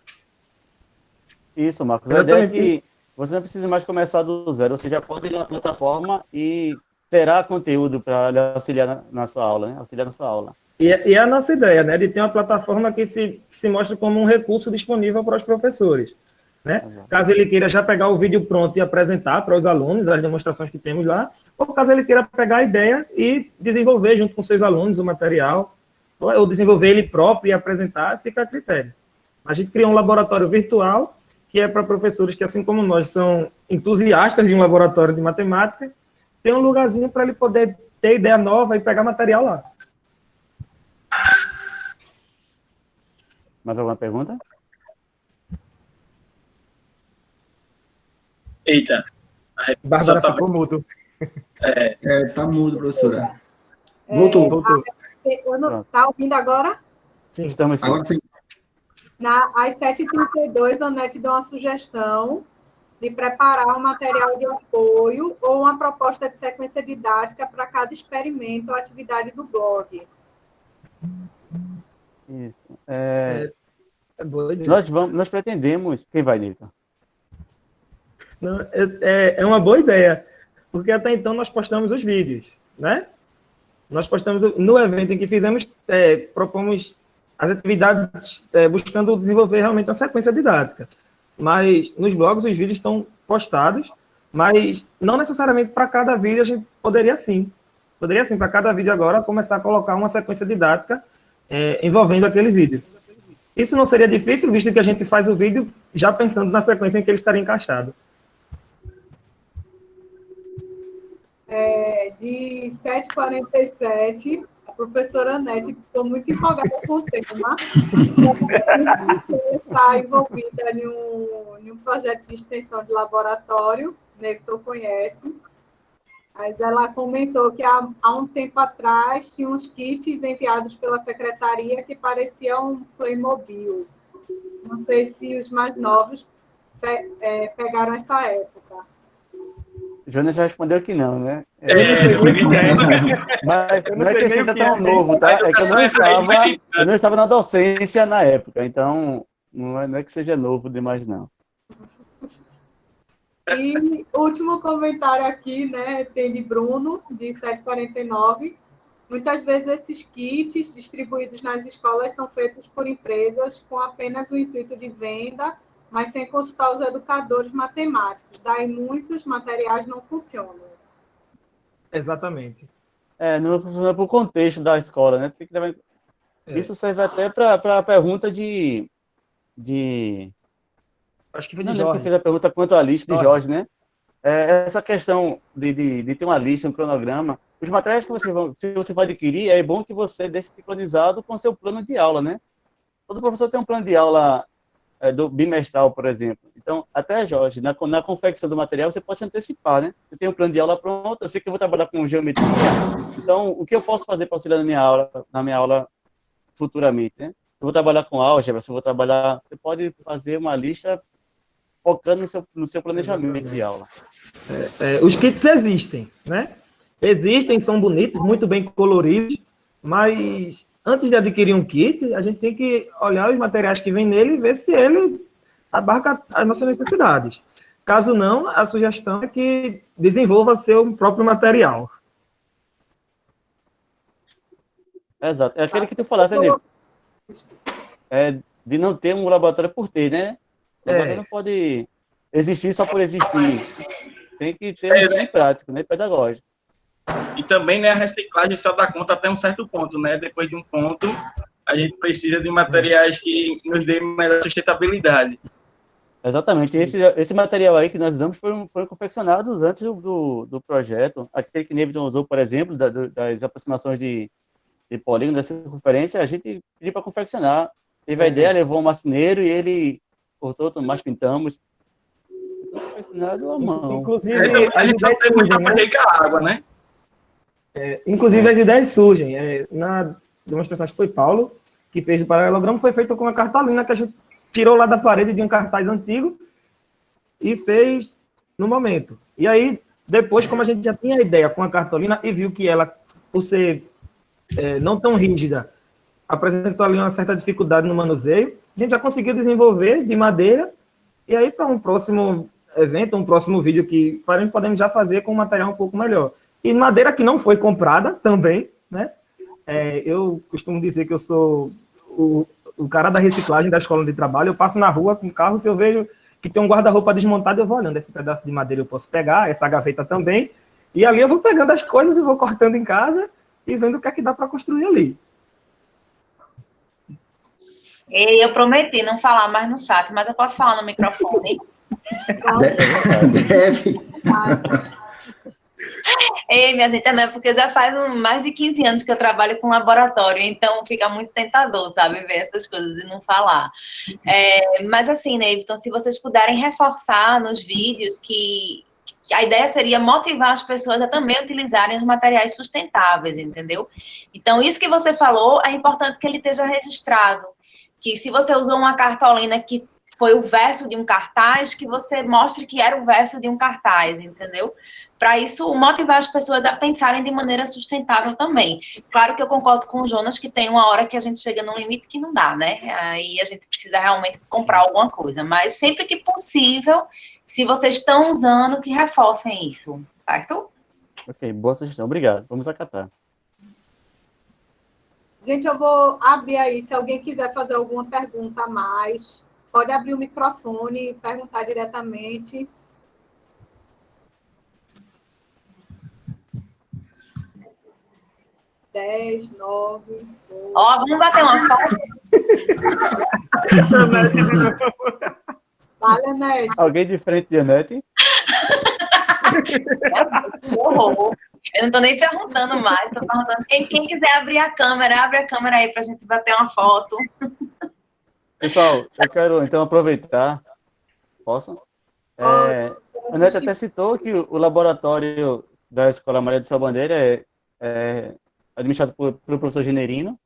Isso, Marcos. A ideia é que você não precisa mais começar do zero, você já pode ir na plataforma e terá conteúdo para lhe auxiliar na sua aula, né? Auxiliar na sua aula. E é a nossa ideia, né, de ter uma plataforma que se mostre como um recurso disponível para os professores, né? Exato. Caso ele queira já pegar o vídeo pronto e apresentar para os alunos as demonstrações que temos lá, ou caso ele queira pegar a ideia e desenvolver junto com seus alunos o material, ou desenvolver ele próprio e apresentar, fica a critério. A gente criou um laboratório virtual, que é para professores que, assim como nós, são entusiastas de um laboratório de matemática, tem um lugarzinho para ele poder ter ideia nova e pegar material lá. Mais alguma pergunta? Eita. Bárbara ficou mudo. Tá mudo, professora. Voltou. Tá ouvindo agora? Sim, estamos sim. Agora sim. Às 7h32, a Anete deu uma sugestão de preparar um material de apoio ou uma proposta de sequência didática para cada experimento ou atividade do blog. Isso. Doido. Nós pretendemos... Quem vai, Nilton? É uma boa ideia, porque até então nós postamos os vídeos, né? Nós postamos no evento em que fizemos, propomos as atividades buscando desenvolver realmente uma sequência didática. Mas nos blogs os vídeos estão postados, mas não necessariamente para cada vídeo a gente poderia sim, para cada vídeo agora começar a colocar uma sequência didática envolvendo aquele vídeo. Isso não seria difícil, visto que a gente faz o vídeo já pensando na sequência em que ele estaria encaixado. De 7h47, a professora Nete ficou muito empolgada com o tema. Ela está envolvida em um projeto de extensão de laboratório, Nector conhece. Mas ela comentou que há um tempo atrás tinha uns kits enviados pela secretaria que pareciam um Playmobil. Não sei se os mais novos pegaram essa época. Jonas já respondeu que não, né? Eu não sei nem o que é. Mas Eu não é que seja tão novo, tá? É que eu não estava na docência na época, então não é que seja novo demais, não. E último comentário aqui, né, tem de Bruno, de 7h49. Muitas vezes esses kits distribuídos nas escolas são feitos por empresas com apenas o intuito de venda, mas sem consultar os educadores matemáticos. Daí muitos materiais não funcionam. Exatamente. Não funciona para o contexto da escola, né? Tem que levar... Isso serve até para a pergunta de... Acho que foi de Não Jorge. lembro quem fez a pergunta quanto à lista de Jorge, né? Essa questão de ter uma lista, um cronograma, os materiais que se você vai adquirir, é bom que você deixe sincronizado com o seu plano de aula, né? Todo professor tem um plano de aula do bimestral, por exemplo. Então, até, Jorge, na confecção do material, você pode se antecipar, né? Você tem um plano de aula pronto, eu sei que eu vou trabalhar com geometria, então, o que eu posso fazer para auxiliar na minha aula futuramente, né? Eu vou trabalhar com álgebra, você pode fazer uma lista focando no seu planejamento de aula. Os kits existem, né? Existem, são bonitos, muito bem coloridos, mas antes de adquirir um kit, a gente tem que olhar os materiais que vem nele e ver se ele abarca as nossas necessidades. Caso não, a sugestão é que desenvolva seu próprio material. Exato. É aquele que tu falaste, né? De não ter um laboratório por ter, né? O laboratório não pode existir só por existir. Tem que ter um fim prático, né? Pedagógico. E também, né, a reciclagem só dá conta até um certo ponto, né? Depois de um ponto, a gente precisa de materiais que nos dêem melhor sustentabilidade. Exatamente. Esse material aí que nós usamos foram confeccionados antes do projeto. Aquele que Neviton usou, por exemplo, das aproximações de polígono da circunferência, a gente pediu para confeccionar. Teve a ideia, levou um marceneiro e ele cortou, nós pintamos. Confeccionado à mão. Inclusive, a gente só tem muita água, né? Inclusive, as ideias surgem. Na demonstração, acho que foi Paulo, que fez o paralelogramo, foi feito com uma cartolina que a gente tirou lá da parede de um cartaz antigo e fez no momento. E aí, depois, como a gente já tinha a ideia com a cartolina e viu que ela, por ser não tão rígida, apresentou ali uma certa dificuldade no manuseio, a gente já conseguiu desenvolver de madeira, e aí para um próximo evento, um próximo vídeo que faremos, podemos já fazer com um material um pouco melhor. E madeira que não foi comprada também, né? Eu costumo dizer que eu sou o cara da reciclagem da escola de trabalho. Eu passo na rua com o carro, se eu vejo que tem um guarda-roupa desmontado, eu vou olhando, esse pedaço de madeira eu posso pegar, essa gaveta também, e ali eu vou pegando as coisas e vou cortando em casa e vendo o que é que dá para construir ali. Eu prometi não falar mais no chat, mas eu posso falar no microfone? Deve. Ei, minha gente, também, porque já faz mais de 15 anos que eu trabalho com laboratório, então fica muito tentador, sabe, ver essas coisas e não falar. Mas assim, Neviton, se vocês puderem reforçar nos vídeos que a ideia seria motivar as pessoas a também utilizarem os materiais sustentáveis, entendeu? Então, isso que você falou, é importante que ele esteja registrado, que se você usou uma cartolina que foi o verso de um cartaz, que você mostre que era o verso de um cartaz, entendeu? Para isso, motivar as pessoas a pensarem de maneira sustentável também. Claro que eu concordo com o Jonas que tem uma hora que a gente chega num limite que não dá, né? Aí a gente precisa realmente comprar alguma coisa. Mas sempre que possível, se vocês estão usando, que reforcem isso, certo? Ok, boa sugestão. Obrigado. Vamos acatar. Gente, eu vou abrir aí, se alguém quiser fazer alguma pergunta a mais, pode abrir o microfone e perguntar diretamente. Dez, 9, 8... Ó, vamos bater uma foto? Vale, Anete. Alguém de frente de Anete? Que horror. Eu não tô nem perguntando mais, tô perguntando. Quem quiser abrir a câmera, abre a câmera aí pra gente bater uma foto. Pessoal, eu quero então aproveitar. Posso? A Anete até citou que o laboratório da Escola Maria do Céu Bandeira é administrado pelo professor Generino,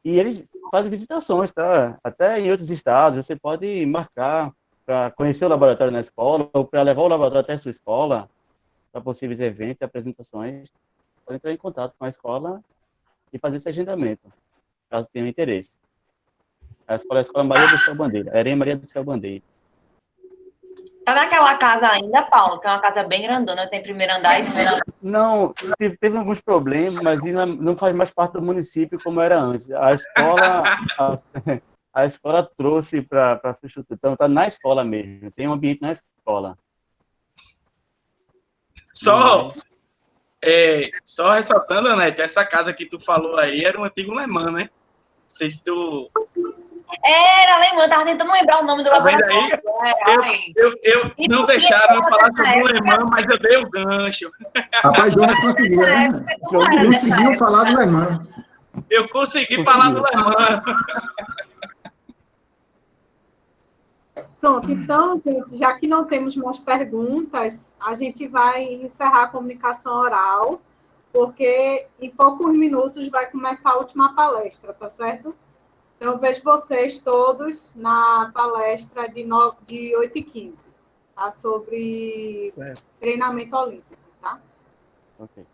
e eles fazem visitações, tá? Até em outros estados, você pode marcar para conhecer o laboratório na escola, ou para levar o laboratório até a sua escola, para possíveis eventos e apresentações. Pode entrar em contato com a escola e fazer esse agendamento, caso tenha interesse. A escola é a Escola Maria do Céu Bandeira, Erém Maria do Céu Bandeira. Tá naquela casa ainda, Paulo, que é uma casa bem grandona, tem primeiro andar e tudo. Não, teve alguns problemas, mas não faz mais parte do município como era antes. A escola trouxe para substituir, então está na escola mesmo, tem um ambiente na escola. Só ressaltando, Anete, essa casa que tu falou aí era um antigo Le Mans, né? Não sei se tu... Era alemã, tava tentando lembrar o nome do laboratório. Eu não deixaram eu falar sobre o Le Mans, mas eu dei o gancho. Rapaz, Jonas conseguiu, né? Jonas conseguiu falar do Le Mans. Eu consegui falar do Le Mans. Pronto, então, gente, já que não temos mais perguntas, a gente vai encerrar a comunicação oral, porque em poucos minutos vai começar a última palestra, tá certo? Então, eu vejo vocês todos na palestra de 8h15, tá? Sobre treinamento olímpico, tá? Ok.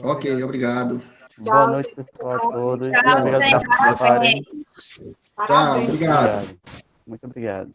Ok, obrigado. Boa noite, pessoal, a todos. Tchau, Obrigado por participarem. Tchau, obrigado. Muito obrigado.